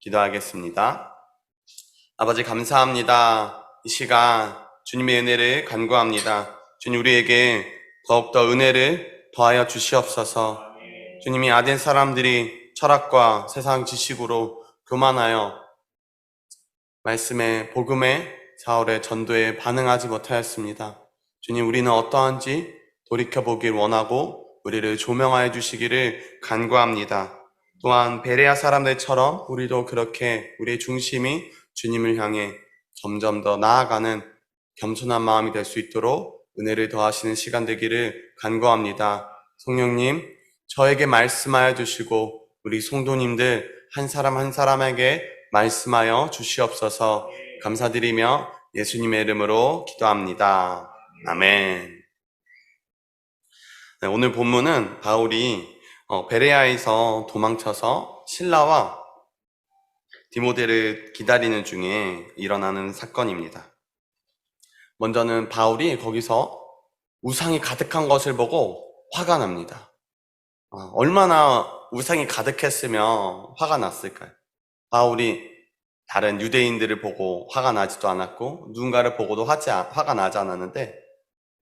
기도하겠습니다. 아버지 감사합니다. 이 시간 주님의 은혜를 간구합니다. 주님 우리에게 더욱더 은혜를 더하여 주시옵소서. 주님이 아덴 사람들이 철학과 세상 지식으로 교만하여 말씀의 복음의 사울의 전도에 반응하지 못하였습니다. 주님 우리는 어떠한지 돌이켜보길 원하고 우리를 조명하여 주시기를 간구합니다. 또한 베레아 사람들처럼 우리도 그렇게 우리의 중심이 주님을 향해 점점 더 나아가는 겸손한 마음이 될 수 있도록 은혜를 더하시는 시간 되기를 간구합니다. 성령님 저에게 말씀하여 주시고 우리 성도님들 한 사람 한 사람에게 말씀하여 주시옵소서. 감사드리며 예수님의 이름으로 기도합니다. 아멘. 네, 오늘 본문은 바울이 베레아에서 도망쳐서 실라와 디모데를 기다리는 중에 일어나는 사건입니다. 먼저는 바울이 거기서 우상이 가득한 것을 보고 화가 납니다. 얼마나 우상이 가득했으면 화가 났을까요? 바울이 다른 유대인들을 보고 화가 나지도 않았고 누군가를 보고도 화가 나지 않았는데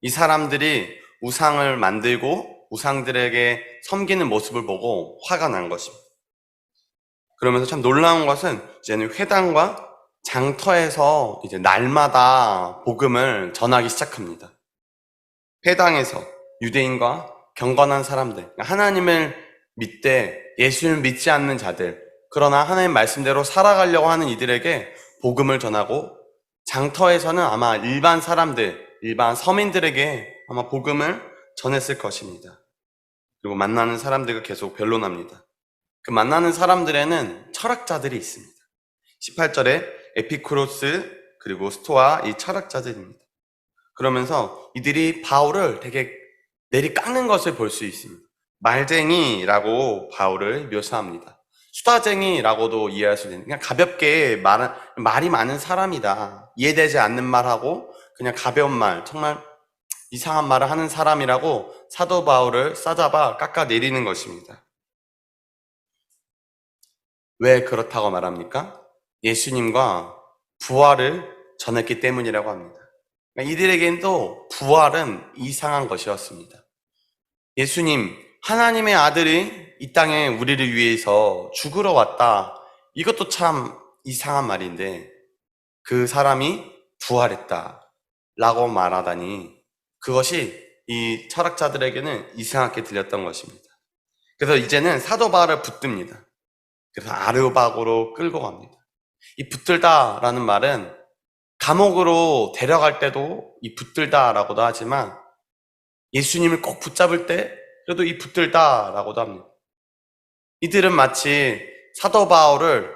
이 사람들이 우상을 만들고 우상들에게 섬기는 모습을 보고 화가 난 것입니다. 그러면서 참 놀라운 것은 이제는 회당과 장터에서 이제 날마다 복음을 전하기 시작합니다. 회당에서 유대인과 경건한 사람들, 하나님을 믿되 예수를 믿지 않는 자들, 그러나 하나님 말씀대로 살아가려고 하는 이들에게 복음을 전하고 장터에서는 아마 일반 사람들, 일반 서민들에게 아마 복음을 전했을 것입니다. 그리고 만나는 사람들과 계속 변론합니다. 그 만나는 사람들에는 철학자들이 있습니다. 18절에 에피쿠로스 그리고 스토아 이 철학자들입니다. 그러면서 이들이 바울을 되게 내리깎는 것을 볼 수 있습니다. 말쟁이라고 바울을 묘사합니다. 수다쟁이라고도 이해할 수 있는, 그냥 가볍게 말이 많은 사람이다. 이해되지 않는 말하고 그냥 가벼운 말, 정말 이상한 말을 하는 사람이라고 사도 바울을 싸잡아 깎아내리는 것입니다. 왜 그렇다고 말합니까? 예수님과 부활을 전했기 때문이라고 합니다. 이들에겐 또 부활은 이상한 것이었습니다. 예수님, 하나님의 아들이 이 땅에 우리를 위해서 죽으러 왔다. 이것도 참 이상한 말인데 그 사람이 부활했다 라고 말하다니 그것이 이 철학자들에게는 이상하게 들렸던 것입니다. 그래서 이제는 사도 바울을 붙듭니다. 그래서 아르바고로 끌고 갑니다. 이 붙들다라는 말은 감옥으로 데려갈 때도 이 붙들다라고도 하지만 예수님을 꼭 붙잡을 때 그래도 이 붙들다라고도 합니다. 이들은 마치 사도 바울을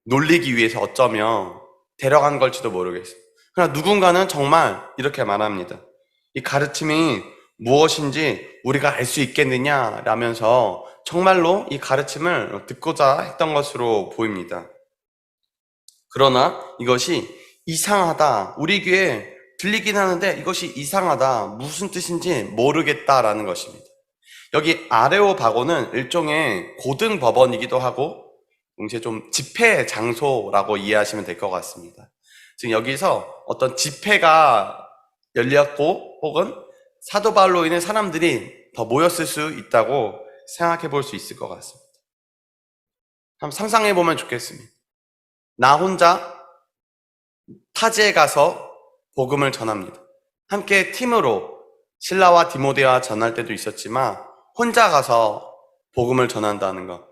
놀리기 위해서 어쩌면 데려간 걸지도 모르겠어요. 그러나 누군가는 정말 이렇게 말합니다. 이 가르침이 무엇인지 우리가 알 수 있겠느냐라면서 정말로 이 가르침을 듣고자 했던 것으로 보입니다. 그러나 이것이 이상하다, 우리 귀에 들리긴 하는데 이것이 이상하다, 무슨 뜻인지 모르겠다라는 것입니다. 여기 아레오바고는 일종의 고등법원이기도 하고 동시에 좀 집회 장소라고 이해하시면 될 것 같습니다. 지금 여기서 어떤 집회가 열렸고 혹은 사도 바울로 인해 사람들이 더 모였을 수 있다고 생각해 볼 수 있을 것 같습니다. 한번 상상해 보면 좋겠습니다. 나 혼자 타지에 가서 복음을 전합니다. 함께 팀으로 실라와 디모데와 전할 때도 있었지만 혼자 가서 복음을 전한다는 것,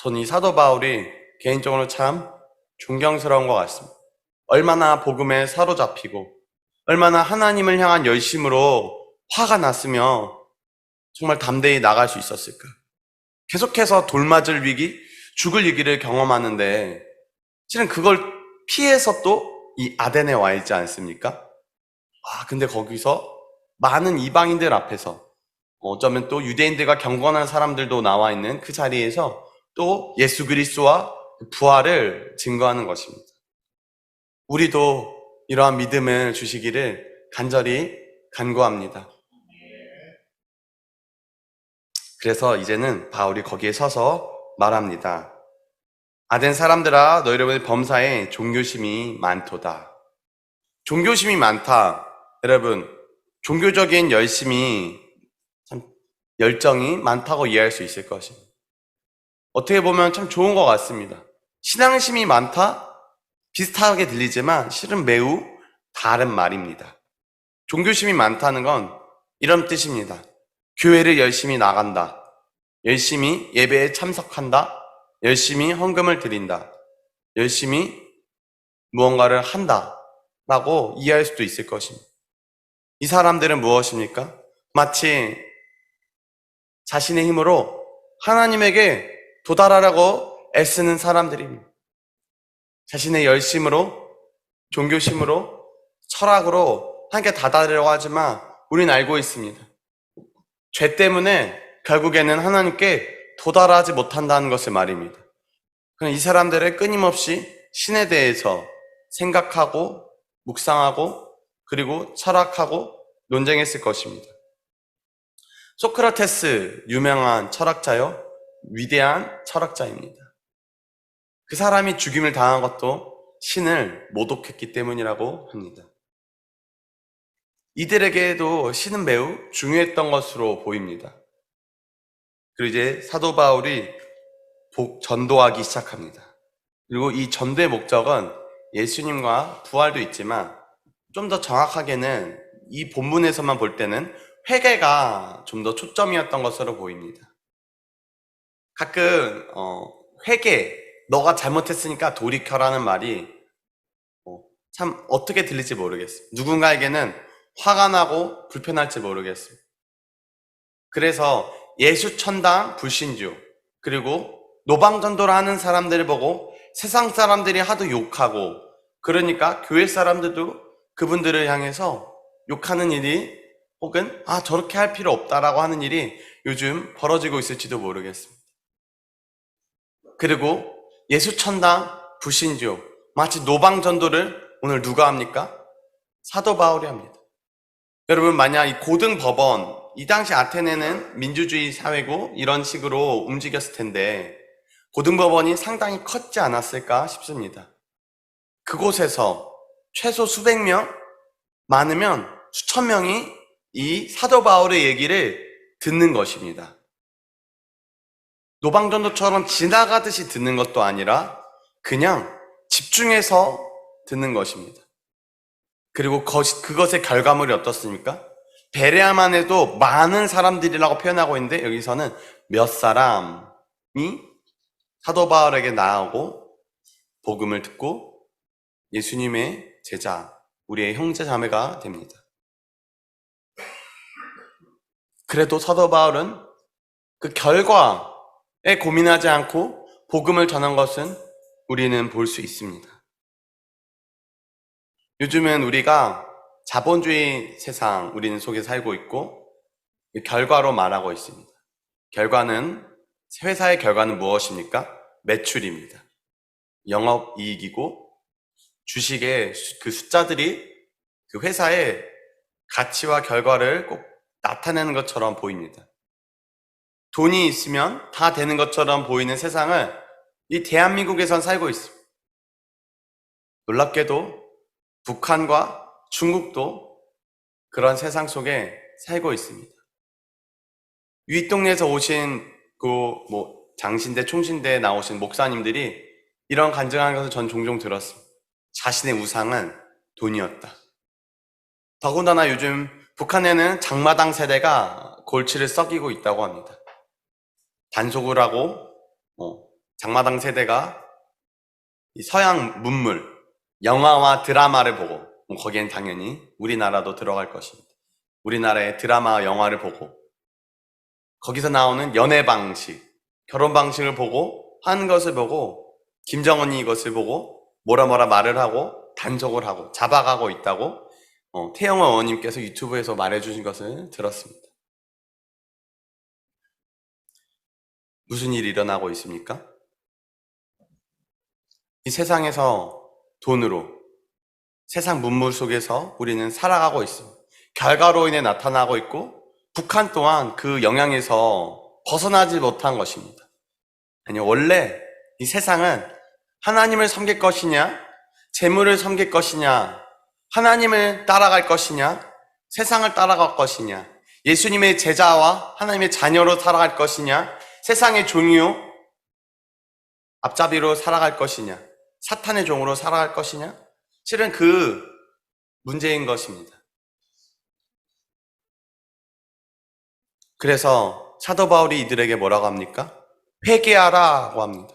저는 이 사도 바울이 개인적으로 참 존경스러운 것 같습니다. 얼마나 복음에 사로잡히고 얼마나 하나님을 향한 열심으로 화가 났으면 정말 담대히 나갈 수 있었을까. 계속해서 돌맞을 위기, 죽을 위기를 경험하는데 실은 그걸 피해서 또 이 아덴에 와 있지 않습니까? 근데 거기서 많은 이방인들 앞에서 어쩌면 또 유대인들과 경건한 사람들도 나와 있는 그 자리에서 또 예수 그리스도와 부활을 증거하는 것입니다. 우리도 이러한 믿음을 주시기를 간절히 간구합니다. 그래서 이제는 바울이 거기에 서서 말합니다. 아덴 사람들아, 너희를 범사에 종교심이 많도다. 종교심이 많다. 여러분, 종교적인 열심이, 참 열정이 많다고 이해할 수 있을 것입니다. 어떻게 보면 참 좋은 것 같습니다. 신앙심이 많다? 비슷하게 들리지만 실은 매우 다른 말입니다. 종교심이 많다는 건 이런 뜻입니다. 교회를 열심히 나간다. 열심히 예배에 참석한다. 열심히 헌금을 드린다. 열심히 무언가를 한다. 라고 이해할 수도 있을 것입니다. 이 사람들은 무엇입니까? 마치 자신의 힘으로 하나님에게 도달하려고 애쓰는 사람들입니다. 자신의 열심으로, 종교심으로, 철학으로 함께 다다르려고 하지만 우리는 알고 있습니다. 죄 때문에 결국에는 하나님께 도달하지 못한다는 것을 말입니다. 이 사람들은 끊임없이 신에 대해서 생각하고 묵상하고 그리고 철학하고 논쟁했을 것입니다. 소크라테스, 유명한 철학자요, 위대한 철학자입니다. 그 사람이 죽임을 당한 것도 신을 모독했기 때문이라고 합니다. 이들에게도 신은 매우 중요했던 것으로 보입니다. 그리고 이제 사도 바울이 전도하기 시작합니다. 그리고 이 전도의 목적은 예수님과 부활도 있지만 좀 더 정확하게는 이 본문에서만 볼 때는 회개가 좀 더 초점이었던 것으로 보입니다. 가끔 회개, 너가 잘못했으니까 돌이켜라는 말이 참 어떻게 들릴지 모르겠어요. 누군가에게는 화가 나고 불편할지 모르겠어요. 그래서 예수천당 불신주 그리고 노방전도를 하는 사람들을 보고 세상 사람들이 하도 욕하고, 그러니까 교회 사람들도 그분들을 향해서 욕하는 일이, 혹은 저렇게 할 필요 없다라고 하는 일이 요즘 벌어지고 있을지도 모르겠습니다. 그리고 예수천당 불신주, 마치 노방전도를 오늘 누가 합니까? 사도 바울이 합니다. 여러분, 만약 이 고등법원, 이 당시 아테네는 민주주의 사회고 이런 식으로 움직였을 텐데 고등법원이 상당히 컸지 않았을까 싶습니다. 그곳에서 최소 수백 명, 많으면 수천 명이 이 사도 바울의 얘기를 듣는 것입니다. 노방전도처럼 지나가듯이 듣는 것도 아니라 그냥 집중해서 듣는 것입니다. 그리고 그것의 결과물이 어떻습니까? 베레아만 해도 많은 사람들이라고 표현하고 있는데 여기서는 몇 사람이 사도 바울에게 나아오고 복음을 듣고 예수님의 제자, 우리의 형제 자매가 됩니다. 그래도 사도 바울은 그 결과에 고민하지 않고 복음을 전한 것은 우리는 볼 수 있습니다. 요즘은 우리가 자본주의 세상, 우리는 속에 살고 있고 결과로 말하고 있습니다. 회사의 결과는 무엇입니까? 매출입니다. 영업이익이고 주식의 그 숫자들이 그 회사의 가치와 결과를 꼭 나타내는 것처럼 보입니다. 돈이 있으면 다 되는 것처럼 보이는 세상을 이 대한민국에선 살고 있습니다. 놀랍게도 북한과 중국도 그런 세상 속에 살고 있습니다. 윗동네에서 오신 장신대, 총신대에 나오신 목사님들이 이런 간증하는 것을 전 종종 들었습니다. 자신의 우상은 돈이었다. 더군다나 요즘 북한에는 장마당 세대가 골치를 썩이고 있다고 합니다. 단속을 하고 장마당 세대가 이 서양 문물, 영화와 드라마를 보고, 거기엔 당연히 우리나라도 들어갈 것입니다. 우리나라의 드라마와 영화를 보고 거기서 나오는 연애 방식, 결혼 방식을 보고 하는 것을 보고 김정은이 이것을 보고 뭐라 말을 하고 단속을 하고 잡아가고 있다고 태영호 어머님께서 유튜브에서 말해주신 것을 들었습니다. 무슨 일이 일어나고 있습니까? 이 세상에서 돈으로, 세상 문물 속에서 우리는 살아가고 있습니다. 결과로 인해 나타나고 있고 북한 또한 그 영향에서 벗어나지 못한 것입니다. 아니, 원래 이 세상은 하나님을 섬길 것이냐? 재물을 섬길 것이냐? 하나님을 따라갈 것이냐? 세상을 따라갈 것이냐? 예수님의 제자와 하나님의 자녀로 살아갈 것이냐? 세상의 종이요? 앞잡이로 살아갈 것이냐? 사탄의 종으로 살아갈 것이냐? 실은 그 문제인 것입니다. 그래서 사도 바울이 이들에게 뭐라고 합니까? 회개하라고 합니다.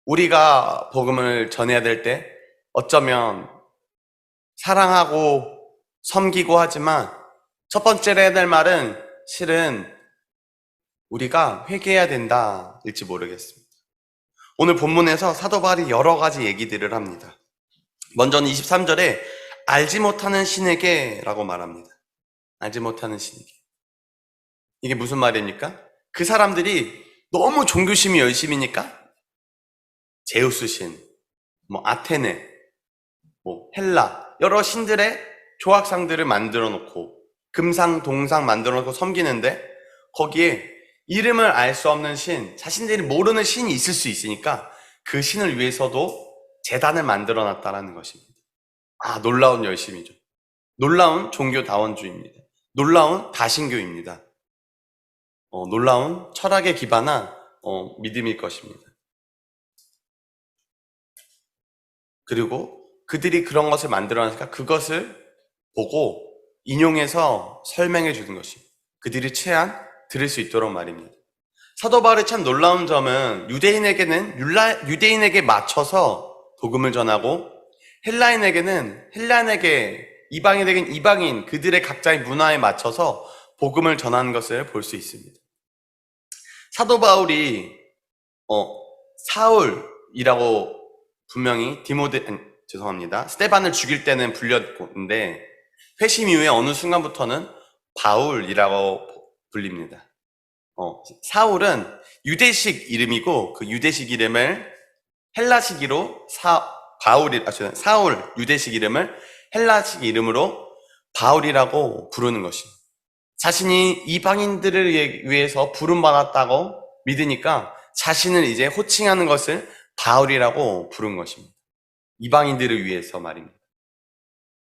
우리가 복음을 전해야 될 때 어쩌면 사랑하고 섬기고 하지만 첫 번째로 해야 될 말은 실은 우리가 회개해야 된다일지 모르겠습니다. 오늘 본문에서 사도 바울이 여러 가지 얘기들을 합니다. 먼저는 23절에 알지 못하는 신에게 라고 말합니다. 알지 못하는 신에게. 이게 무슨 말입니까? 그 사람들이 너무 종교심이 열심이니까 제우스 신, 아테네, 헬라 여러 신들의 조각상들을 만들어 놓고 금상, 동상 만들어 놓고 섬기는데 거기에 이름을 알 수 없는 신, 자신들이 모르는 신이 있을 수 있으니까 그 신을 위해서도 제단을 만들어 놨다는 것입니다. 놀라운 열심이죠. 놀라운 종교다원주의입니다. 놀라운 다신교입니다. 놀라운 철학에 기반한 믿음일 것입니다. 그리고 그들이 그런 것을 만들어놨으니까 그것을 보고 인용해서 설명해 주는 것이 그들이 최한 들을 수 있도록 말입니다. 사도 바울의 참 놀라운 점은 유대인에게 맞춰서 복음을 전하고 헬라인에게 이방인에게는 이방인 그들의 각자의 문화에 맞춰서 복음을 전하는 것을 볼 수 있습니다. 사도 바울이 사울이라고 분명히 스데반을 죽일 때는 불렸는데 회심 이후에 어느 순간부터는 바울이라고 불립니다. 사울은 유대식 이름이고 그 유대식 이름을 헬라식으로 사울 유대식 이름을 헬라식 이름으로 바울이라고 부르는 것입니다. 자신이 이방인들을 위해서 부름받았다고 믿으니까 자신을 이제 호칭하는 것을 바울이라고 부른 것입니다. 이방인들을 위해서 말입니다.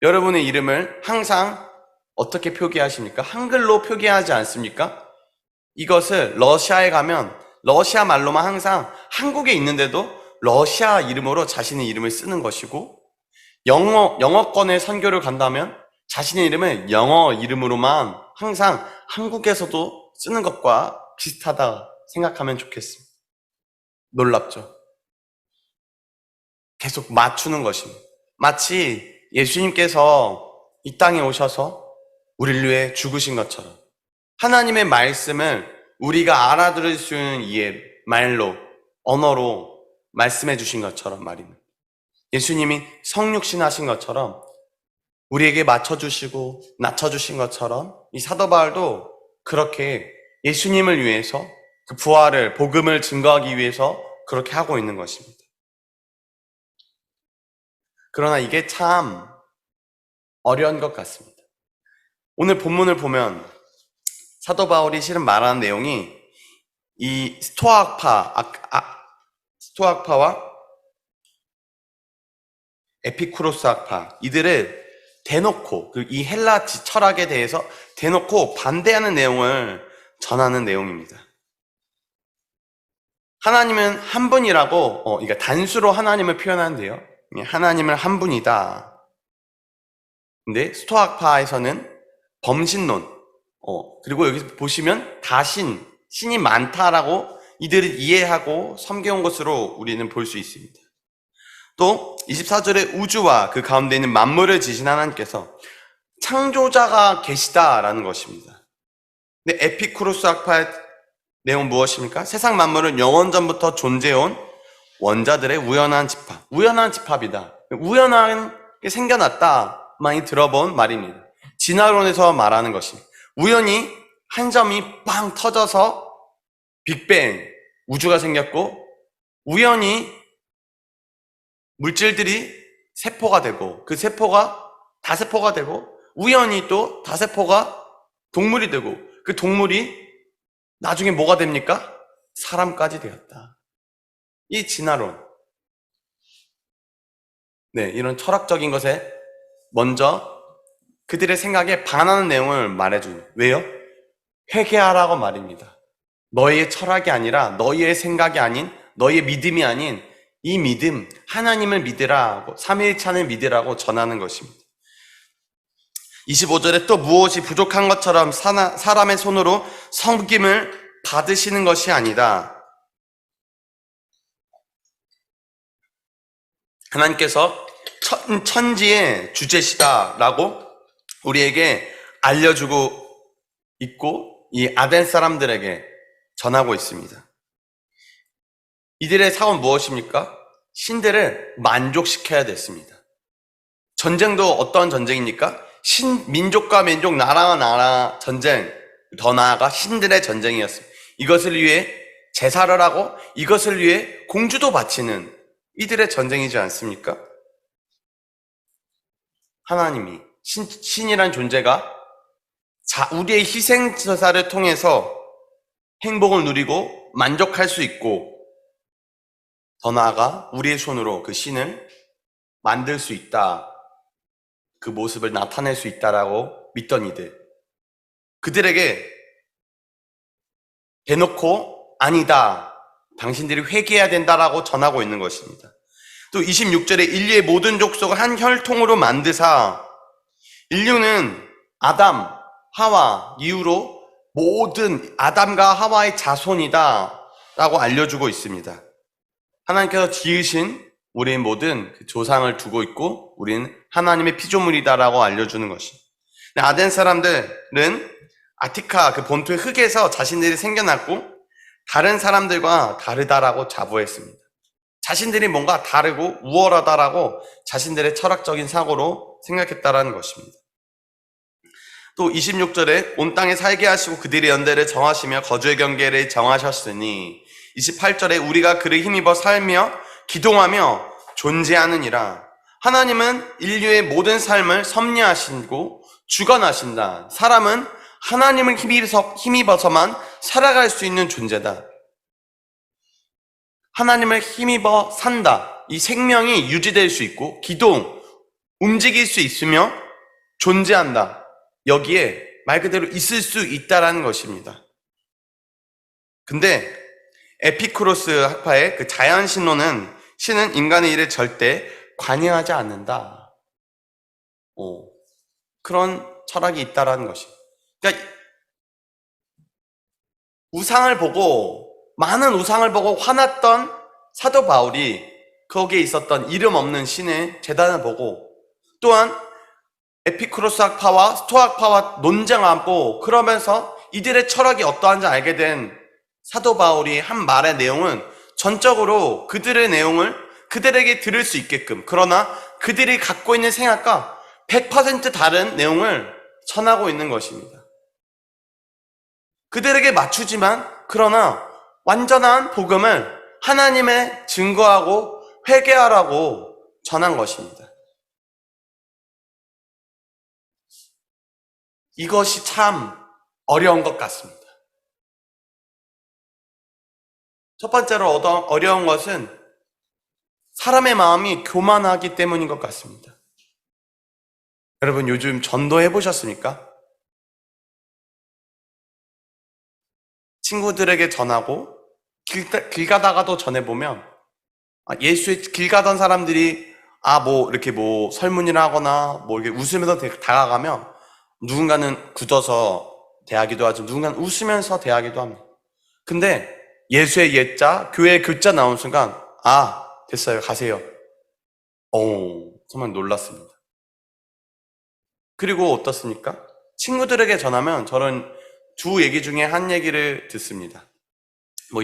여러분의 이름을 항상 어떻게 표기하십니까? 한글로 표기하지 않습니까? 이것을 러시아에 가면 러시아 말로만 항상 한국에 있는데도 러시아 이름으로 자신의 이름을 쓰는 것이고 영어권의 선교를 간다면 자신의 이름을 영어 이름으로만 항상 한국에서도 쓰는 것과 비슷하다 생각하면 좋겠습니다. 놀랍죠? 계속 맞추는 것입니다. 마치 예수님께서 이 땅에 오셔서 우리를 위해 죽으신 것처럼 하나님의 말씀을 우리가 알아들을 수 있는 말로, 언어로 말씀해 주신 것처럼 말입니다. 예수님이 성육신 하신 것처럼 우리에게 맞춰주시고 낮춰주신 것처럼 이 사도 바울도 그렇게 예수님을 위해서 그 부활을, 복음을 증거하기 위해서 그렇게 하고 있는 것입니다. 그러나 이게 참 어려운 것 같습니다. 오늘 본문을 보면 사도 바울이 실은 말하는 내용이 이 스토아학파와 에피쿠로스 학파 이들을 대놓고 이 헬라 철학에 대해서 대놓고 반대하는 내용을 전하는 내용입니다. 하나님은 한 분이라고 그러니까 단수로 하나님을 표현하는데요. 하나님은 한 분이다. 근데 스토아학파에서는 범신론 그리고 여기서 보시면 신이 많다라고 이들을 이해하고 섬겨온 것으로 우리는 볼 수 있습니다. 또 24절에 우주와 그 가운데 있는 만물을 지신 하나님께서 창조자가 계시다라는 것입니다. 근데 에피쿠로스 학파의 내용은 무엇입니까? 세상 만물은 영원 전부터 존재해온 원자들의 우연한 집합이다. 우연하게 생겨났다 많이 들어본 말입니다. 진화론에서 말하는 것입니다. 우연히 한 점이 빵 터져서 빅뱅, 우주가 생겼고 우연히 물질들이 세포가 되고 그 세포가 다세포가 되고 우연히 또 다세포가 동물이 되고 그 동물이 나중에 뭐가 됩니까? 사람까지 되었다. 이 진화론. 네, 이런 철학적인 것에 먼저 그들의 생각에 반하는 내용을 말해줘요. 왜요? 회개하라고 말입니다. 너희의 철학이 아니라 너희의 생각이 아닌 너희의 믿음이 아닌 이 믿음, 하나님을 믿으라고, 삼위일체를 믿으라고 전하는 것입니다. 25절에 또 무엇이 부족한 것처럼 사람의 손으로 섬김을 받으시는 것이 아니다. 하나님께서 천지의 주제시다라고 우리에게 알려주고 있고 이 아덴 사람들에게 전하고 있습니다. 이들의 사고는 무엇입니까? 신들을 만족시켜야 됐습니다. 전쟁도 어떤 전쟁입니까? 민족과 민족, 나라와 나라 전쟁, 더 나아가 신들의 전쟁이었습니다. 이것을 위해 제사를 하고 이것을 위해 공주도 바치는 이들의 전쟁이지 않습니까? 하나님이 신이란 존재가 우리의 희생 제사를 통해서 행복을 누리고 만족할 수 있고 더 나아가 우리의 손으로 그 신을 만들 수 있다. 그 모습을 나타낼 수 있다라고 믿던 이들. 그들에게 대놓고 아니다. 당신들이 회개해야 된다라고 전하고 있는 것입니다. 또 26절에 인류의 모든 족속을 한 혈통으로 만드사 인류는 아담, 하와 이후로 모든 아담과 하와의 자손이다 라고 알려주고 있습니다. 하나님께서 지으신 우리의 모든 조상을 두고 있고 우리는 하나님의 피조물이다라고 알려주는 것입니다. 아덴 사람들은 아티카 그 본토의 흙에서 자신들이 생겨났고 다른 사람들과 다르다라고 자부했습니다. 자신들이 뭔가 다르고 우월하다라고 자신들의 철학적인 사고로 생각했다라는 것입니다. 또 26절에 온 땅에 살게 하시고 그들의 연대를 정하시며 거주의 경계를 정하셨으니 28절에 우리가 그를 힘입어 살며 기동하며 존재하느니라. 하나님은 인류의 모든 삶을 섭리하시고 주관하신다. 사람은 하나님을 힘입어서만 살아갈 수 있는 존재다. 하나님을 힘입어 산다. 이 생명이 유지될 수 있고 기동, 움직일 수 있으며 존재한다. 여기에 말 그대로 있을 수 있다라는 것입니다. 근데 에피쿠로스 학파의 그 자연신론은 신은 인간의 일에 절대 관여하지 않는다. 그런 철학이 있다라는 것입니다. 그러니까 많은 우상을 보고 화났던 사도 바울이 거기에 있었던 이름 없는 신의 제단을 보고 또한 에피쿠로스 학파와 스토아 학파와 논쟁하고 그러면서 이들의 철학이 어떠한지 알게 된 사도 바울이 한 말의 내용은 전적으로 그들의 내용을 그들에게 들을 수 있게끔 그러나 그들이 갖고 있는 생각과 100% 다른 내용을 전하고 있는 것입니다. 그들에게 맞추지만 그러나 완전한 복음을 하나님의 증거하고 회개하라고 전한 것입니다. 이것이 참 어려운 것 같습니다. 첫 번째로 어려운 것은 사람의 마음이 교만하기 때문인 것 같습니다. 여러분 요즘 전도해 보셨습니까? 친구들에게 전하고 길 가다가도 전해보면 예수의 길 가던 사람들이 이렇게 설문이나 하거나 이렇게 웃으면서 다가가면 누군가는 굳어서 대하기도 하죠. 누군가는 웃으면서 대하기도 합니다. 근데 예수의 예자, 교회의 교자 나온 순간 됐어요. 가세요. 정말 놀랐습니다. 그리고 어떻습니까? 친구들에게 전하면 저는 두 얘기 중에 한 얘기를 듣습니다.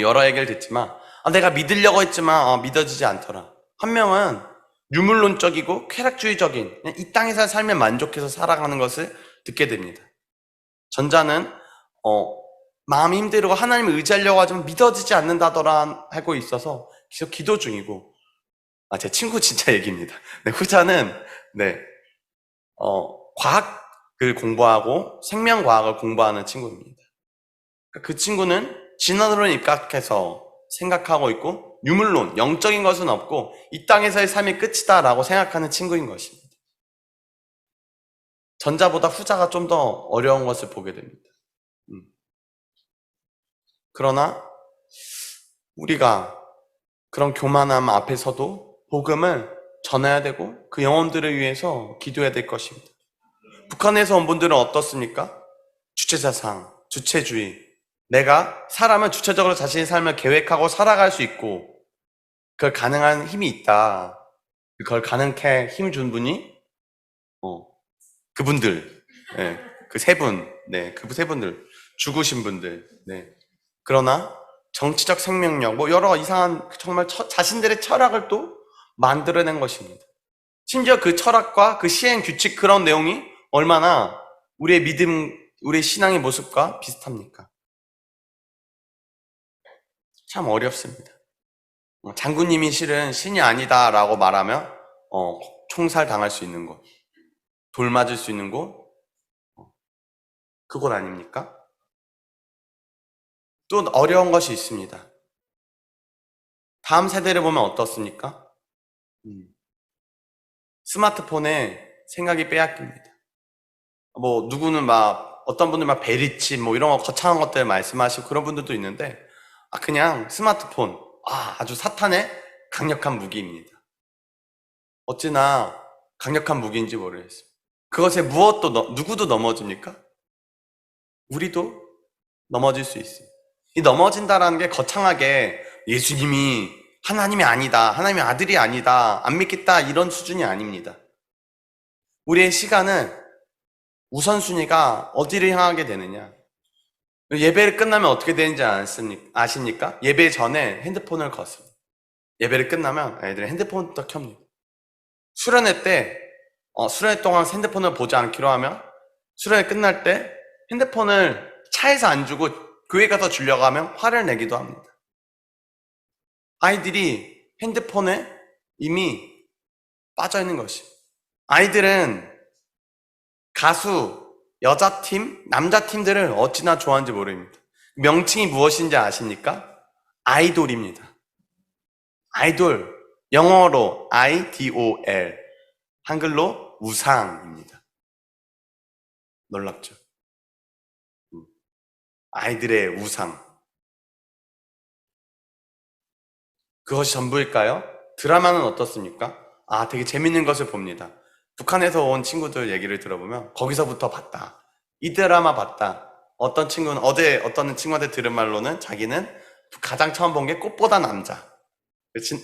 여러 얘기를 듣지만 내가 믿으려고 했지만 믿어지지 않더라. 한 명은 유물론적이고 쾌락주의적인 그냥 이 땅에서 살면 만족해서 살아가는 것을 듣게 됩니다. 전자는 마음이 힘들고 하나님을 의지하려고 하지만 믿어지지 않는다더라 하고 있어서 계속 기도 중이고 제 친구 진짜 얘기입니다. 후자는 과학을 공부하고 생명과학을 공부하는 친구입니다. 그 친구는 진화론에 입각해서 생각하고 있고 유물론, 영적인 것은 없고 이 땅에서의 삶이 끝이다라고 생각하는 친구인 것입니다. 전자보다 후자가 좀 더 어려운 것을 보게 됩니다. 그러나 우리가 그런 교만함 앞에서도 복음을 전해야 되고 그 영혼들을 위해서 기도해야 될 것입니다. 북한에서 온 분들은 어떻습니까? 주체자상, 주체주의. 내가 사람은 주체적으로 자신의 삶을 계획하고 살아갈 수 있고 그걸 가능한 힘이 있다. 그걸 가능케 힘 준 분이 그분들, 네, 그 세 분, 네, 그 세 분들, 죽으신 분들, 네. 그러나 정치적 생명력, 뭐 여러 이상한 정말 자신들의 철학을 또 만들어낸 것입니다. 심지어 그 철학과 그 시행 규칙 그런 내용이 얼마나 우리의 믿음, 우리의 신앙의 모습과 비슷합니까? 참 어렵습니다. 장군님이 실은 신이 아니다라고 말하면 총살 당할 수 있는 곳, 돌 맞을 수 있는 곳, 그곳 아닙니까? 또 어려운 것이 있습니다. 다음 세대를 보면 어떻습니까? 스마트폰에 생각이 빼앗깁니다. 뭐 누구는 막 어떤 분들 막 베리치 뭐 이런 거 거창한 것들 말씀하시고 그런 분들도 있는데 그냥 스마트폰 아주 사탄의 강력한 무기입니다. 어찌나 강력한 무기인지 모르겠어요. 그것에 누구도 넘어집니까? 우리도 넘어질 수 있습니다. 이 넘어진다라는 게 거창하게 예수님이 하나님이 아니다, 하나님의 아들이 아니다, 안 믿겠다 이런 수준이 아닙니다. 우리의 시간은 우선순위가 어디를 향하게 되느냐? 예배를 끝나면 어떻게 되는지 아십니까? 예배 전에 핸드폰을 걷습니다. 예배를 끝나면 아이들은 핸드폰부터 켭니다. 수련회 때 수련회 동안 핸드폰을 보지 않기로 하면 수련회 끝날 때 핸드폰을 차에서 안 주고 교회 가서 주려고 하면 화를 내기도 합니다. 아이들이 핸드폰에 이미 빠져 있는 것입니다. 아이들은 가수, 여자팀, 남자팀들을 어찌나 좋아하는지 모릅니다. 명칭이 무엇인지 아십니까? 아이돌입니다. 아이돌, 영어로 IDOL, 한글로 우상입니다. 놀랍죠? 아이들의 우상. 그것이 전부일까요? 드라마는 어떻습니까? 되게 재밌는 것을 봅니다. 북한에서 온 친구들 얘기를 들어보면 거기서부터 봤다. 이 드라마 봤다. 어떤 친구는 어떤 친구한테 들은 말로는 자기는 가장 처음 본 게 꽃보다 남자.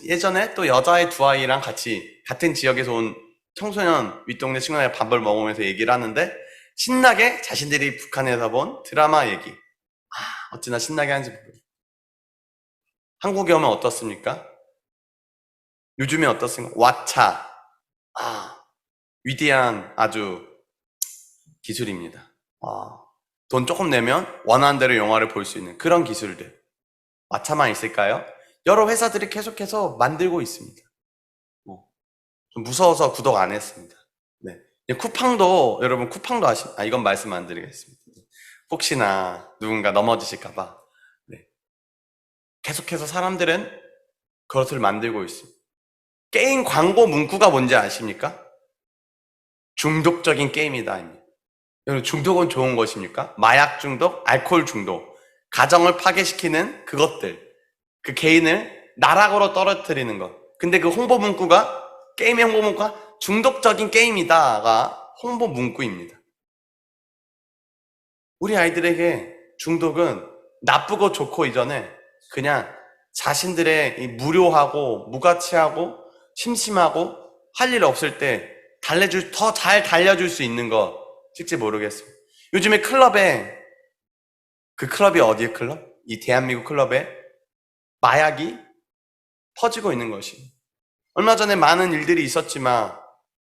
예전에 또 여자의 두 아이랑 같이 같은 지역에서 온 청소년 윗동네 친구랑 밥을 먹으면서 얘기를 하는데 신나게 자신들이 북한에서 본 드라마 얘기. 어찌나 신나게 하는지 모르겠어요. 한국에 오면 어떻습니까? 요즘에 어떻습니까? 왓챠. 위대한 아주 기술입니다. 돈 조금 내면 원하는 대로 영화를 볼 수 있는 그런 기술들. 왓챠만 있을까요? 여러 회사들이 계속해서 만들고 있습니다. 좀 무서워서 구독 안 했습니다. 네. 쿠팡도, 여러분 쿠팡도 이건 말씀 안 드리겠습니다. 혹시나 누군가 넘어지실까봐. 네. 계속해서 사람들은 그것을 만들고 있습니다. 게임 광고 문구가 뭔지 아십니까? 중독적인 게임이다. 여러분, 중독은 좋은 것입니까? 마약 중독, 알코올 중독, 가정을 파괴시키는 그것들, 그 개인을 나락으로 떨어뜨리는 것. 근데 그 홍보 문구가, 게임의 홍보 문구가 중독적인 게임이다가 홍보 문구입니다. 우리 아이들에게 중독은 나쁘고 좋고 이전에 그냥 자신들의 이 무료하고 무가치하고 심심하고 할 일 없을 때 더 잘 달려줄 수 있는 거 실제 모르겠습니다. 요즘에 그 클럽이 어디의 클럽? 이 대한민국 클럽에 마약이 퍼지고 있는 것이. 얼마 전에 많은 일들이 있었지만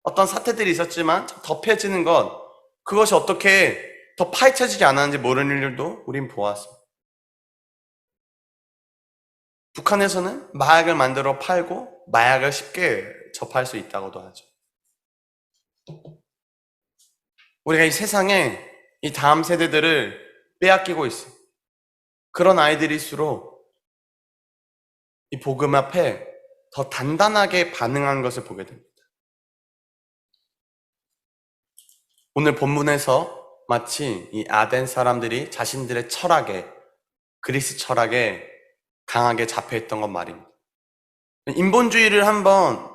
어떤 사태들이 있었지만 덮여지는 것, 그것이 어떻게 더 파헤쳐지지 않았는지 모르는 일들도 우린 보았습니다. 북한에서는 마약을 만들어 팔고 마약을 쉽게 접할 수 있다고도 하죠. 우리가 이 세상에 이 다음 세대들을 빼앗기고 있습니다. 그런 아이들일수록 이 복음 앞에 더 단단하게 반응한 것을 보게 됩니다. 오늘 본문에서 마치 이 아덴 사람들이 자신들의 철학에, 그리스 철학에 강하게 잡혀있던 건 말입니다. 인본주의를 한번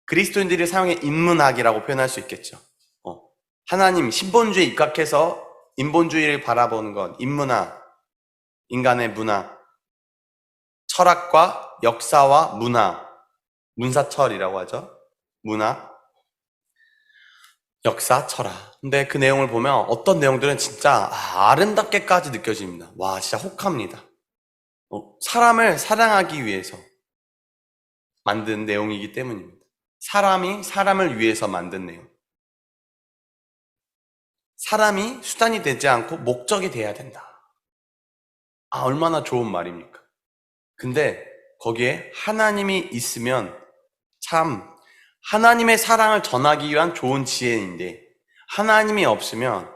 그리스도인들이 사용해 인문학이라고 표현할 수 있겠죠. 하나님 신본주의에 입각해서 인본주의를 바라보는 건 인문학, 인간의 문화, 철학과 역사와 문화, 문사철이라고 하죠. 문화, 역사, 철학. 근데 그 내용을 보면 어떤 내용들은 진짜 아름답게까지 느껴집니다. 와, 진짜 혹합니다. 사람을 사랑하기 위해서 만든 내용이기 때문입니다. 사람이 사람을 위해서 만든 내용. 사람이 수단이 되지 않고 목적이 돼야 된다. 얼마나 좋은 말입니까? 근데 거기에 하나님이 있으면 참 하나님의 사랑을 전하기 위한 좋은 지혜인데, 하나님이 없으면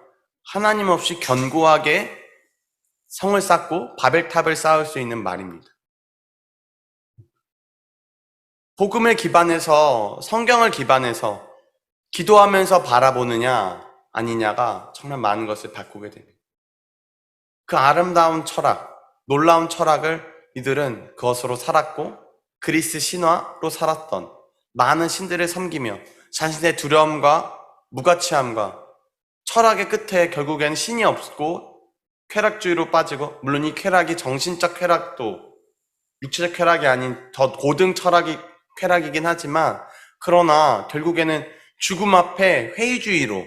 하나님 없이 견고하게 성을 쌓고 바벨탑을 쌓을 수 있는 말입니다. 복음을 기반해서, 성경을 기반해서 기도하면서 바라보느냐 아니냐가 정말 많은 것을 바꾸게 됩니다. 그 아름다운 철학, 놀라운 철학을 이들은 그것으로 살았고, 그리스 신화로 살았던 많은 신들을 섬기며 자신의 두려움과 무가치함과 철학의 끝에 결국엔 신이 없고 쾌락주의로 빠지고, 물론 이 쾌락이 정신적 쾌락도 육체적 쾌락이 아닌 더 고등 철학이 쾌락이긴 하지만, 그러나 결국에는 죽음 앞에 회의주의로,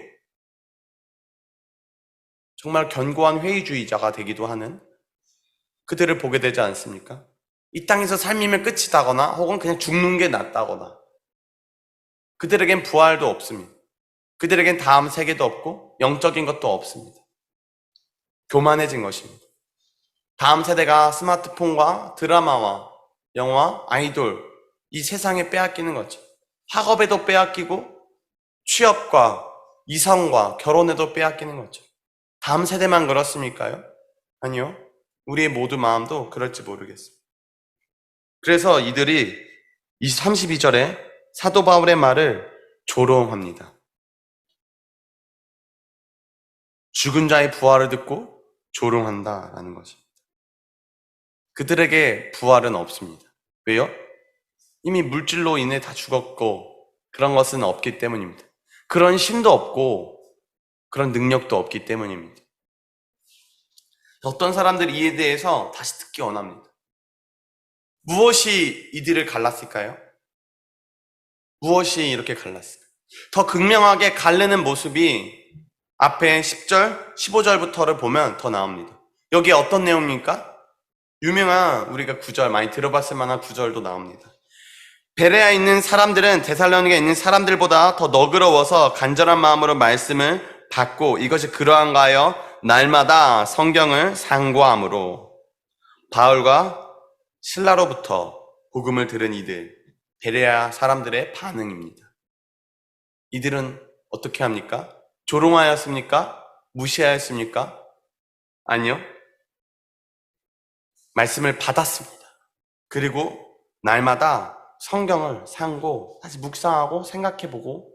정말 견고한 회의주의자가 되기도 하는 그들을 보게 되지 않습니까? 이 땅에서 삶이면 끝이다거나 혹은 그냥 죽는 게 낫다거나, 그들에겐 부활도 없습니다. 그들에겐 다음 세계도 없고 영적인 것도 없습니다. 교만해진 것입니다. 다음 세대가 스마트폰과 드라마와 영화, 아이돌, 이 세상에 빼앗기는 거죠. 학업에도 빼앗기고 취업과 이성과 결혼에도 빼앗기는 거죠. 다음 세대만 그렇습니까요? 아니요. 우리의 모두 마음도 그럴지 모르겠습니다. 그래서 이들이 32절에 사도 바울의 말을 조롱합니다. 죽은 자의 부활을 듣고 조롱한다라는 것입니다. 그들에게 부활은 없습니다. 왜요? 이미 물질로 인해 다 죽었고 그런 것은 없기 때문입니다. 그런 힘도 없고 그런 능력도 없기 때문입니다. 어떤 사람들이 이에 대해서 다시 듣기 원합니다. 무엇이 이들을 갈랐을까요? 무엇이 이렇게 갈랐을까요? 더 극명하게 갈르는 모습이 앞에 10절, 15절부터를 보면 더 나옵니다. 여기에 어떤 내용입니까? 유명한, 우리가 구절 많이 들어봤을 만한 구절도 나옵니다. 베레아에 있는 사람들은 데살로니가에 있는 사람들보다 더 너그러워서 간절한 마음으로 말씀을 받고 이것이 그러한가 하여 날마다 성경을 상고함으로. 바울과 실라로부터 복음을 들은 이들, 베레아 사람들의 반응입니다. 이들은 어떻게 합니까? 조롱하였습니까? 무시하였습니까? 아니요. 말씀을 받았습니다. 그리고 날마다 성경을 상고 다시 묵상하고 생각해보고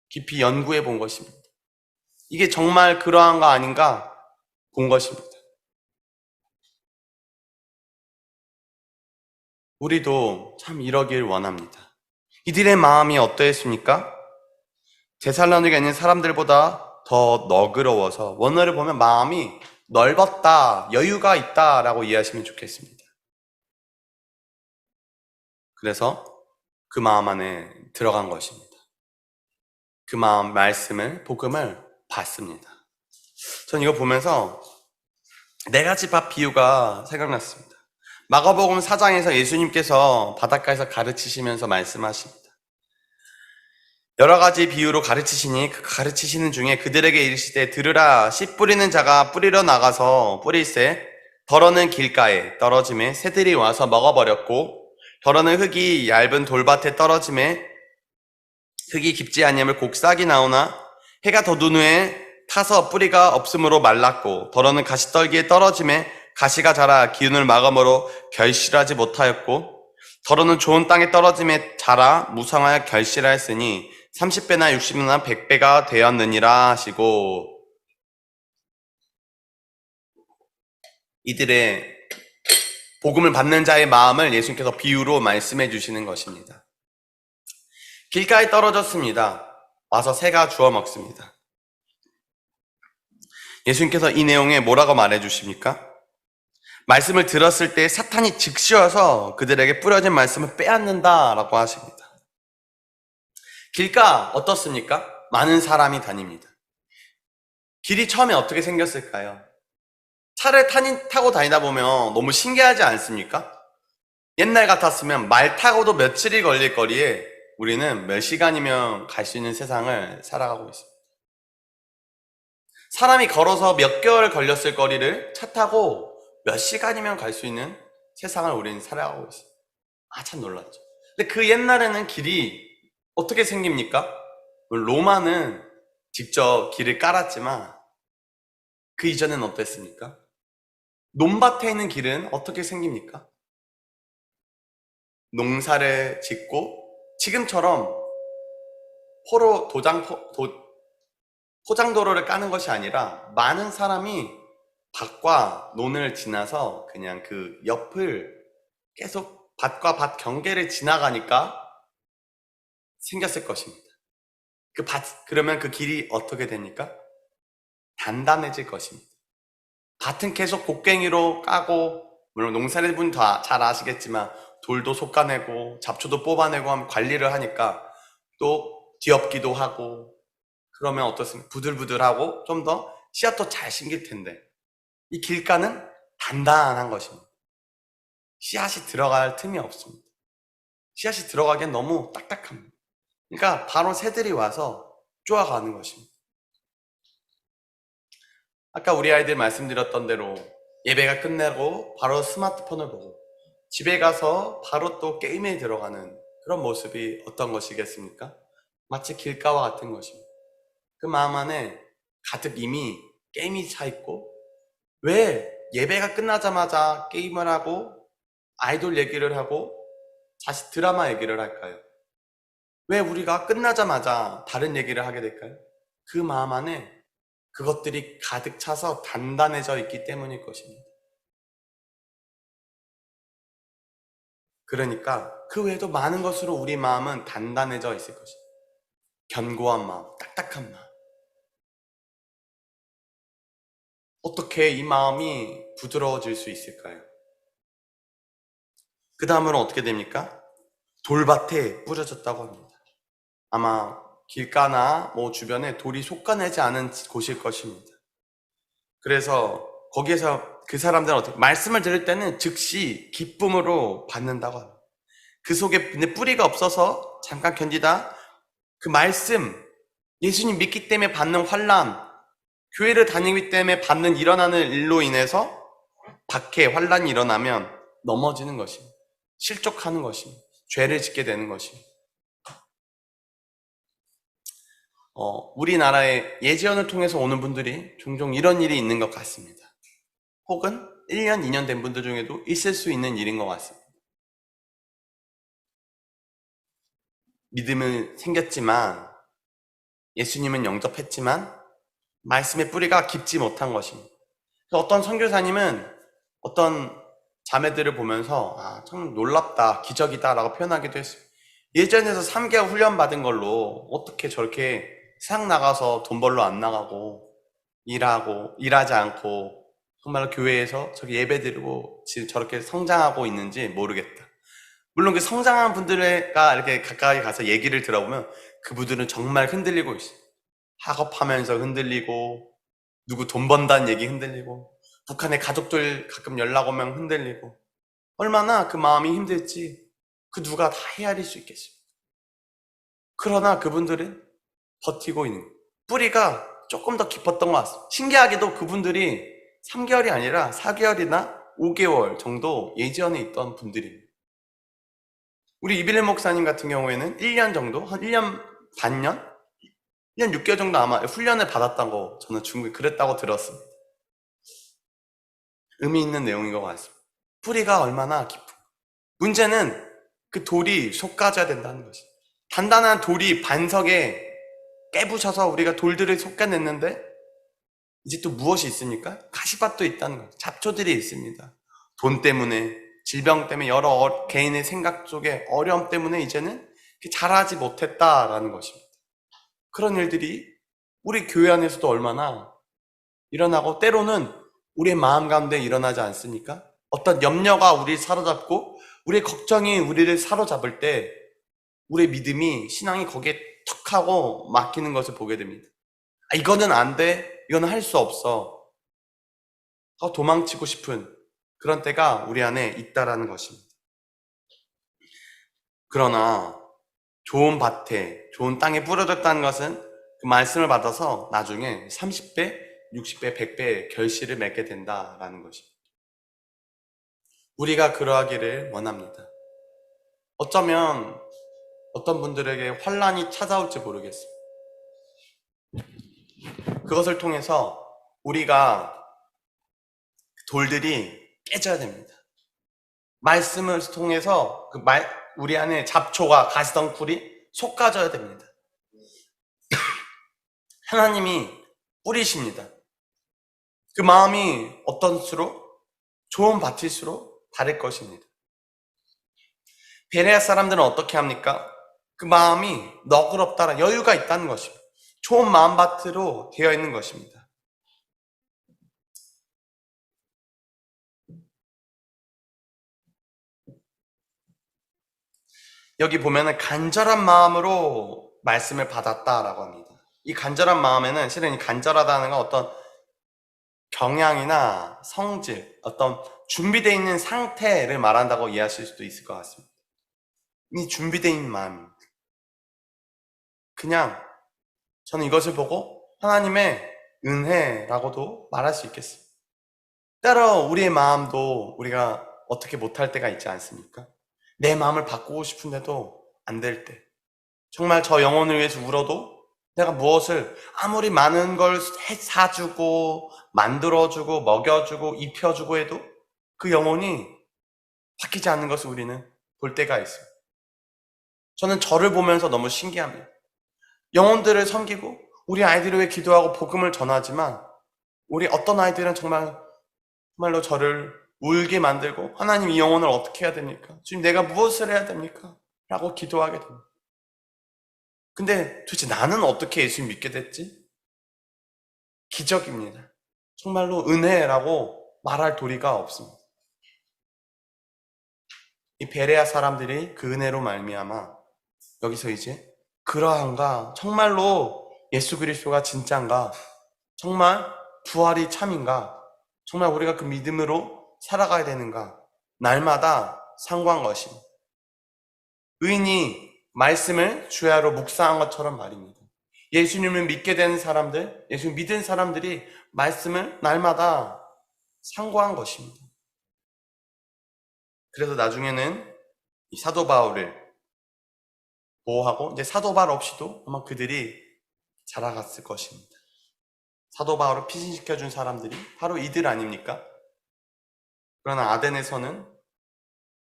깊이 연구해 본 것입니다. 이게 정말 그러한가 아닌가 본 것입니다. 우리도 참 이러길 원합니다. 이들의 마음이 어떠했습니까? 데살로니가에 있는 사람들보다 더 너그러워서, 원어를 보면 마음이 넓었다, 여유가 있다라고 이해하시면 좋겠습니다. 그래서 그 마음 안에 들어간 것입니다. 그 마음, 말씀을, 복음을 받습니다. 전 이거 보면서 네 가지 밥 비유가 생각났습니다. 마가복음 4장에서 예수님께서 바닷가에서 가르치시면서 말씀하십니다. 여러 가지 비유로 가르치시니 그 가르치시는 중에 그들에게 이르시되 들으라. 씨 뿌리는 자가 뿌리러 나가서 뿌릴새 더러는 길가에 떨어짐에 새들이 와서 먹어버렸고, 더러는 흙이 얇은 돌밭에 떨어짐에 흙이 깊지 아니함을 곡 싹이 나오나 해가 더 둔 후에 타서 뿌리가 없으므로 말랐고, 더러는 가시떨기에 떨어짐에 가시가 자라 기운을 마감으로 결실하지 못하였고 더러는 좋은 땅에 떨어짐에 자라 무성하여 결실하였으니 30배나 60배나 100배가 되었느니라 하시고, 이들의 복음을 받는 자의 마음을 예수님께서 비유로 말씀해 주시는 것입니다. 길가에 떨어졌습니다. 와서 새가 주워 먹습니다. 예수님께서 이 내용에 뭐라고 말해 주십니까? 말씀을 들었을 때 사탄이 즉시어서 그들에게 뿌려진 말씀을 빼앗는다라고 하십니다. 길가 어떻습니까? 많은 사람이 다닙니다. 길이 처음에 어떻게 생겼을까요? 차를 타고 다니다 보면 너무 신기하지 않습니까? 옛날 같았으면 말 타고도 며칠이 걸릴 거리에 우리는 몇 시간이면 갈 수 있는 세상을 살아가고 있습니다. 사람이 걸어서 몇 개월 걸렸을 거리를 차 타고 몇 시간이면 갈 수 있는 세상을 우리는 살아가고 있어요. 참 놀랐죠. 근데 그 옛날에는 길이 어떻게 생깁니까? 로마는 직접 길을 깔았지만 그 이전에는 어땠습니까? 논밭에 있는 길은 어떻게 생깁니까? 농사를 짓고 지금처럼 포장도로를 까는 것이 아니라 많은 사람이 밭과 논을 지나서 그냥 그 옆을 계속 밭과 밭 경계를 지나가니까 생겼을 것입니다. 그러면 그 길이 어떻게 됩니까? 단단해질 것입니다. 밭은 계속 곡괭이로 까고, 물론 농사를 분 다 잘 아시겠지만 돌도 솎아내고 잡초도 뽑아내고 하면 관리를 하니까 또 뒤엎기도 하고, 그러면 어떻습니까? 부들부들하고 좀 더 씨앗도 잘 심길 텐데, 이 길가는 단단한 것입니다. 씨앗이 들어갈 틈이 없습니다. 씨앗이 들어가기엔 너무 딱딱합니다. 그러니까 바로 새들이 와서 쪼아가는 것입니다. 아까 우리 아이들 말씀드렸던 대로 예배가 끝나고 바로 스마트폰을 보고 집에 가서 바로 또 게임에 들어가는 그런 모습이 어떤 것이겠습니까? 마치 길가와 같은 것입니다. 그 마음 안에 가득 이미 게임이 차 있고, 왜 예배가 끝나자마자 게임을 하고 아이돌 얘기를 하고 다시 드라마 얘기를 할까요? 왜 우리가 끝나자마자 다른 얘기를 하게 될까요? 그 마음 안에 그것들이 가득 차서 단단해져 있기 때문일 것입니다. 그러니까 그 외에도 많은 것으로 우리 마음은 단단해져 있을 것입니다. 견고한 마음, 딱딱한 마음. 어떻게 이 마음이 부드러워질 수 있을까요? 그 다음으로 어떻게 됩니까? 돌밭에 뿌려졌다고 합니다. 아마 길가나 주변에 돌이 솎아내지 않은 곳일 것입니다. 그래서 거기에서 그 사람들은 어떻게 말씀을 들을 때는 즉시 기쁨으로 받는다고 합니다. 그 속에 근데 뿌리가 없어서 잠깐 견디다 그 말씀, 예수님 믿기 때문에 받는 환난, 교회를 다니기 때문에 일어나는 일로 인해서 밖에 환난이 일어나면 넘어지는 것입니다. 실족하는 것입니다. 죄를 짓게 되는 것입니다. 우리나라의 예지연을 통해서 오는 분들이 종종 이런 일이 있는 것 같습니다. 혹은 1년, 2년 된 분들 중에도 있을 수 있는 일인 것 같습니다. 믿음은 생겼지만, 예수님은 영접했지만 말씀의 뿌리가 깊지 못한 것입니다. 어떤 선교사님은 어떤 자매들을 보면서 참 놀랍다, 기적이다 라고 표현하기도 했습니다. 예전에서 3개월 훈련 받은 걸로 어떻게 저렇게 세상 나가서 돈 벌러 안 나가고 일하지 않고 정말 교회에서 저기 예배 드리고 지금 저렇게 성장하고 있는지 모르겠다. 물론 그 성장한 분들과 이렇게 가까이 가서 얘기를 들어보면 그분들은 정말 흔들리고 있어요. 학업하면서 흔들리고, 누구 돈 번다는 얘기 흔들리고, 북한의 가족들 가끔 연락 오면 흔들리고, 얼마나 그 마음이 힘들지 그 누가 다 헤아릴 수 있겠습니까? 그러나 그분들은 버티고 있는 거예요. 뿌리가 조금 더 깊었던 것 같습니다. 신기하게도 그분들이 3개월이 아니라 4개월이나 5개월 정도 예전에 있던 분들입니다. 우리 이빌리 목사님 같은 경우에는 1년 정도, 한 1년 반년? 1년 6개월 정도 아마 훈련을 받았다고 저는 중국에 그랬다고 들었습니다. 의미 있는 내용인 것 같습니다. 뿌리가 얼마나 깊은. 문제는 그 돌이 솎아져야 된다는 것입니다. 단단한 돌이 반석에 깨부셔서 우리가 돌들을 솎아냈는데 이제 또 무엇이 있습니까? 가시밭도 있다는 거예요. 잡초들이 있습니다. 돈 때문에, 질병 때문에, 여러 개인의 생각 속에 어려움 때문에 이제는 자라지 못했다라는 것입니다. 그런 일들이 우리 교회 안에서도 얼마나 일어나고 때로는 우리의 마음 가운데 일어나지 않습니까? 어떤 염려가 우리를 사로잡고 우리의 걱정이 우리를 사로잡을 때 우리의 믿음이, 신앙이 거기에 턱 하고 막히는 것을 보게 됩니다. 이거는 안 돼, 이거는 할 수 없어 하고 도망치고 싶은 그런 때가 우리 안에 있다라는 것입니다. 그러나 좋은 밭에, 좋은 땅에 뿌려졌다는 것은 그 말씀을 받아서 나중에 30배, 60배, 100배의 결실을 맺게 된다라는 것입니다. 우리가 그러하기를 원합니다. 어쩌면 어떤 분들에게 환란이 찾아올지 모르겠습니다. 그것을 통해서 우리가 돌들이 깨져야 됩니다. 말씀을 통해서 우리 안에 잡초가, 가시덩굴이 솎아져야 됩니다. 하나님이 뿌리십니다. 그 마음이 어떤수록 좋은 밭일수록 다를 것입니다. 베레아 사람들은 어떻게 합니까? 그 마음이 너그럽다라 여유가 있다는 것입니다. 좋은 마음밭으로 되어 있는 것입니다. 여기 보면은 간절한 마음으로 말씀을 받았다라고 합니다. 이 간절한 마음에는 실은 이 간절하다는 건 어떤 경향이나 성질, 어떤 준비되어 있는 상태를 말한다고 이해하실 수도 있을 것 같습니다. 이 준비되어 있는 마음입니다. 그냥 저는 이것을 보고 하나님의 은혜라고도 말할 수 있겠습니다. 때로 우리의 마음도 우리가 어떻게 못할 때가 있지 않습니까? 내 마음을 바꾸고 싶은데도 안 될 때, 정말 저 영혼을 위해서 울어도 내가 무엇을 아무리 많은 걸 사주고 만들어주고 먹여주고 입혀주고 해도 그 영혼이 바뀌지 않는 것을 우리는 볼 때가 있어요. 저는 저를 보면서 너무 신기합니다. 영혼들을 섬기고 우리 아이들을 위해 기도하고 복음을 전하지만 우리 어떤 아이들은 정말로 저를 울게 만들고 하나님 이 영혼을 어떻게 해야 됩니까? 지금 내가 무엇을 해야 됩니까? 라고 기도하게 됩니다. 근데 도대체 나는 어떻게 예수님 믿게 됐지? 기적입니다. 정말로 은혜라고 말할 도리가 없습니다. 이 베레아 사람들이 그 은혜로 말미암아 여기서 이제 그러한가, 정말로 예수 그리스도가 진짜인가, 정말 부활이 참인가, 정말 우리가 그 믿음으로 살아가야 되는가, 날마다 상고한 것입니다. 의인이 말씀을 주야로 묵상한 것처럼 말입니다. 예수님을 믿게 된 사람들, 예수님 믿은 사람들이 말씀을 날마다 상고한 것입니다. 그래서 나중에는 이 사도 바울을 보호하고 이제 사도 바울 없이도 아마 그들이 자라갔을 것입니다. 사도 바울을 피신시켜준 사람들이 바로 이들 아닙니까? 그러나 아덴에서는,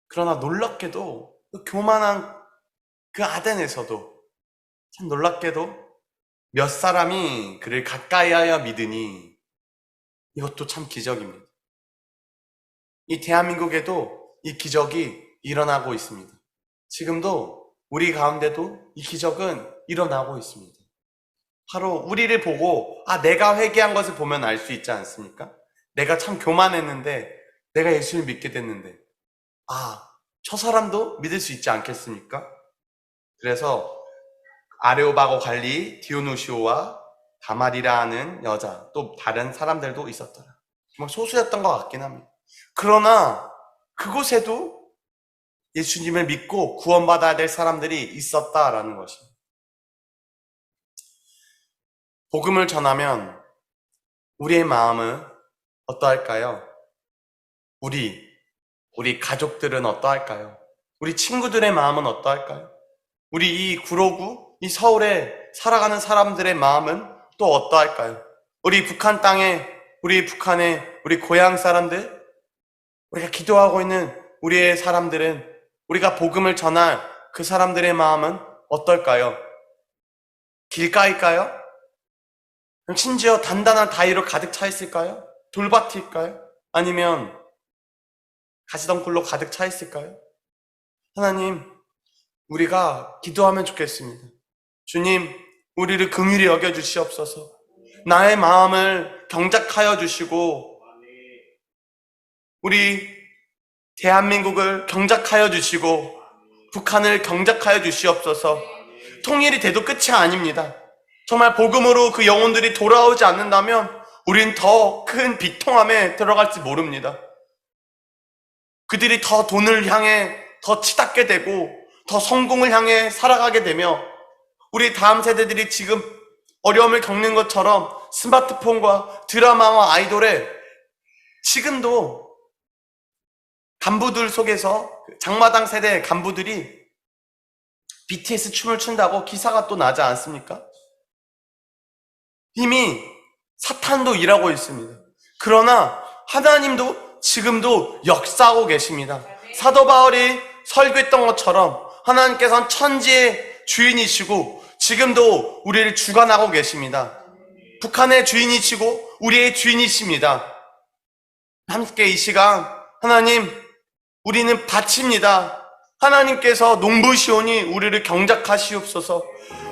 그러나 놀랍게도 그 교만한 그 아덴에서도 참 놀랍게도 몇 사람이 그를 가까이하여 믿으니, 이것도 참 기적입니다. 이 대한민국에도 이 기적이 일어나고 있습니다. 지금도 우리 가운데도 이 기적은 일어나고 있습니다. 바로 우리를 보고 내가 회개한 것을 보면 알 수 있지 않습니까? 내가 참 교만했는데, 내가 예수를 믿게 됐는데 저 사람도 믿을 수 있지 않겠습니까? 그래서 아레오바고 관리 디오누시오와 다말이라 하는 여자, 또 다른 사람들도 있었더라. 정말 소수였던 것 같긴 합니다. 그러나 그곳에도 예수님을 믿고 구원받아야 될 사람들이 있었다라는 것입니다. 복음을 전하면 우리의 마음은 어떠할까요? 우리 가족들은 어떠할까요? 우리 친구들의 마음은 어떠할까요? 우리 이 구로구, 이 서울에 살아가는 사람들의 마음은 또 어떠할까요? 우리 북한 땅에 우리 북한의 우리 고향 사람들, 우리가 기도하고 있는 우리의 사람들은, 우리가 복음을 전할 그 사람들의 마음은 어떨까요? 길가일까요? 심지어 단단한 다리로 가득 차 있을까요? 돌밭일까요? 아니면 가시덤굴로 가득 차 있을까요? 하나님, 우리가 기도하면 좋겠습니다. 주님, 우리를 긍휼히 여겨주시옵소서. 나의 마음을 경작하여 주시고 우리 대한민국을 경작하여 주시고 북한을 경작하여 주시옵소서. 통일이 돼도 끝이 아닙니다. 정말 복음으로 그 영혼들이 돌아오지 않는다면 우린 더 큰 비통함에 들어갈지 모릅니다. 그들이 더 돈을 향해 더 치닫게 되고 더 성공을 향해 살아가게 되며 우리 다음 세대들이 지금 어려움을 겪는 것처럼 스마트폰과 드라마와 아이돌에 지금도 간부들 속에서 장마당 세대 간부들이 BTS 춤을 춘다고 기사가 또 나지 않습니까? 이미 사탄도 일하고 있습니다. 그러나 하나님도 지금도 역사하고 계십니다. 사도 바울이 설교했던 것처럼 하나님께서는 천지의 주인이시고 지금도 우리를 주관하고 계십니다. 북한의 주인이시고 우리의 주인이십니다. 함께 이 시간 하나님, 우리는 바칩니다. 하나님께서 농부시오니 우리를 경작하시옵소서.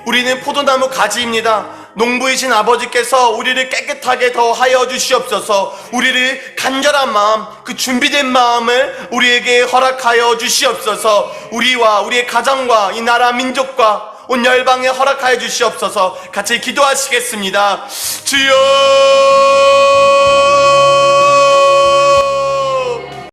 우리는 포도나무 가지입니다. 농부이신 아버지께서 우리를 깨끗하게 더 하여 주시옵소서. 우리를 간절한 마음, 그 준비된 마음을 우리에게 허락하여 주시옵소서. 우리와 우리의 가정과 이 나라 민족과 온 열방에 허락하여 주시옵소서. 같이 기도하시겠습니다. 주여!